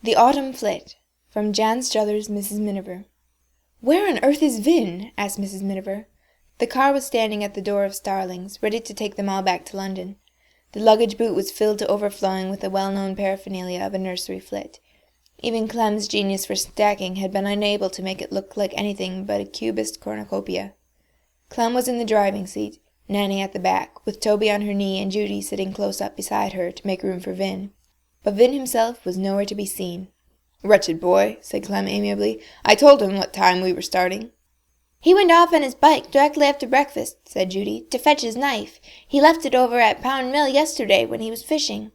The Autumn Flit, from Jan Struther's Mrs. Miniver. "Where on earth is Vin?" asked Mrs. Miniver. The car was standing at the door of Starling's, ready to take them all back to London. The luggage boot was filled to overflowing with the well-known paraphernalia of a nursery flit. Even Clem's genius for stacking had been unable to make it look like anything but a cubist cornucopia. Clem was in the driving seat, Nanny at the back, with Toby on her knee and Judy sitting close up beside her to make room for Vin. But Vin himself was nowhere to be seen. "Wretched boy," said Clem amiably. "I told him what time we were starting." "He went off on his bike directly after breakfast," said Judy, "to fetch his knife. He left it over at Pound Mill yesterday when he was fishing."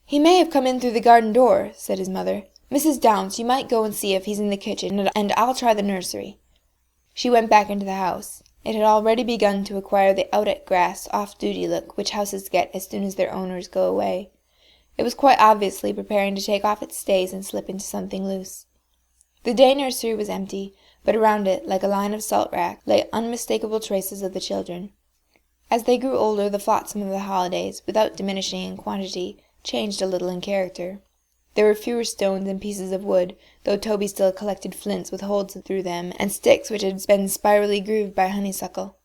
"He may have come in through the garden door," said his mother. "Mrs. Downs, you might go and see if he's in the kitchen, and I'll try the nursery." She went back into the house. It had already begun to acquire the out-at-grass, off-duty look which houses get as soon as their owners go away. It was quite obviously preparing to take off its stays and slip into something loose. The day nursery was empty, but around it, like a line of salt rack, lay unmistakable traces of the children. As they grew older, the flotsam of the holidays, without diminishing in quantity, changed a little in character. There were fewer stones and pieces of wood, though Toby still collected flints with holes through them, and sticks which had been spirally grooved by honeysuckle.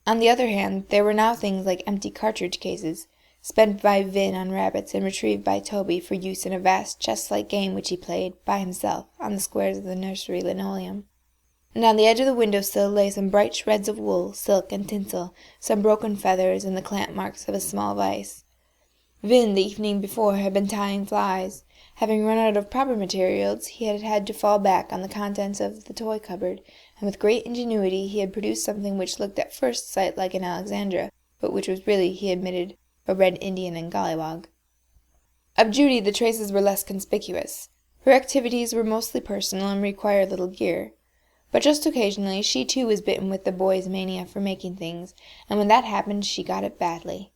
On the other hand, there were now things like empty cartridge cases, spent by Vin on rabbits and retrieved by Toby for use in a vast chess-like game which he played, by himself, on the squares of the nursery linoleum. And on the edge of the window-sill lay some bright shreds of wool, silk, and tinsel, some broken feathers, and the clamp marks of a small vice. Vin, the evening before, had been tying flies. Having run out of proper materials, he had had to fall back on the contents of the toy cupboard, and with great ingenuity he had produced something which looked at first sight like an Alexandra, but which was really, he admitted, a red Indian and gollywog. Of Judy the traces were less conspicuous. Her activities were mostly personal and required little gear. But just occasionally she too was bitten with the boy's mania for making things, and when that happened she got it badly.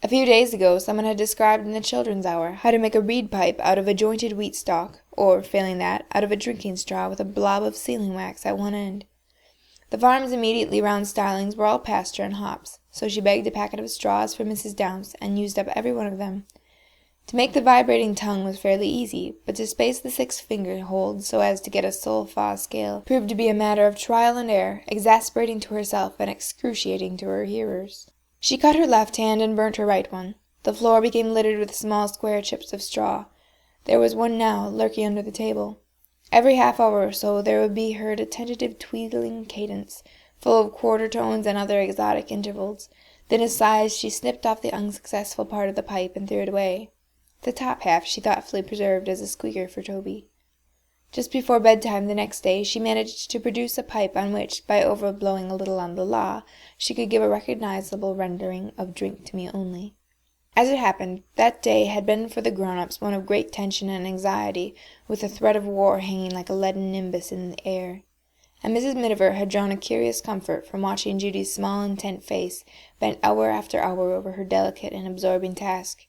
A few days ago someone had described in the Children's Hour how to make a reed pipe out of a jointed wheat stalk, or, failing that, out of a drinking straw with a blob of sealing wax at one end. The farms immediately round Starling's were all pasture and hops, so she begged a packet of straws for Mrs. Downs, and used up every one of them. To make the vibrating tongue was fairly easy, but to space the 6-finger hold so as to get a sol-fa scale proved to be a matter of trial and error, exasperating to herself and excruciating to her hearers. She cut her left hand and burnt her right one. The floor became littered with small square chips of straw. There was one now, lurking under the table. Every half hour or so there would be heard a tentative tweedling cadence, full of quarter tones and other exotic intervals. Then as sighs she snipped off the unsuccessful part of the pipe and threw it away. The top half she thoughtfully preserved as a squeaker for Toby. Just before bedtime the next day she managed to produce a pipe on which, by overblowing a little on the la, she could give a recognizable rendering of "Drink to me only." As it happened, that day had been for the grown-ups one of great tension and anxiety, with the threat of war hanging like a leaden nimbus in the air. And Mrs. Miniver had drawn a curious comfort from watching Judy's small intent face bent hour after hour over her delicate and absorbing task.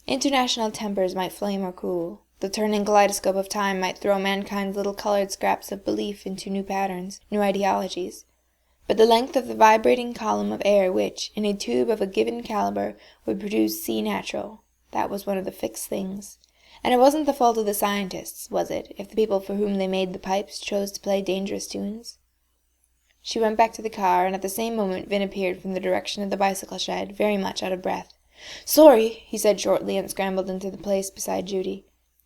International tempers might flame or cool. The turning kaleidoscope of time might throw mankind's little colored scraps of belief into new patterns, new ideologies. But the length of the vibrating column of air which, in a tube of a given caliber, would produce C natural, that was one of the fixed things. And it wasn't the fault of the scientists, was it, if the people for whom they made the pipes chose to play dangerous tunes? She went back to the car, and at the same moment Vin appeared from the direction of the bicycle shed, very much out of breath. "Sorry," he said shortly, and scrambled into the place beside Judy.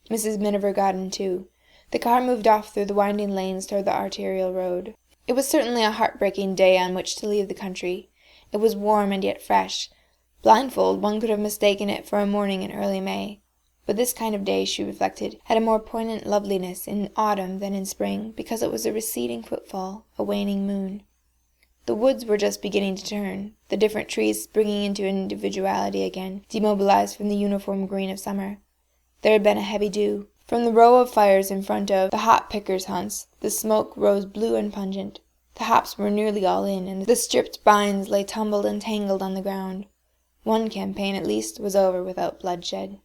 Mrs. Miniver got in too. The car moved off through the winding lanes toward the arterial road. It was certainly a heartbreaking day on which to leave the country. It was warm and yet fresh. Blindfold, one could have mistaken it for a morning in early May. But this kind of day, she reflected, had a more poignant loveliness in autumn than in spring, because it was a receding footfall, a waning moon. The woods were just beginning to turn, the different trees springing into individuality again, demobilized from the uniform green of summer. There had been a heavy dew. From the row of fires in front of the hop pickers' hunts, the smoke rose blue and pungent. The hops were nearly all in, and the stripped bines lay tumbled and tangled on the ground. One campaign, at least, was over without bloodshed.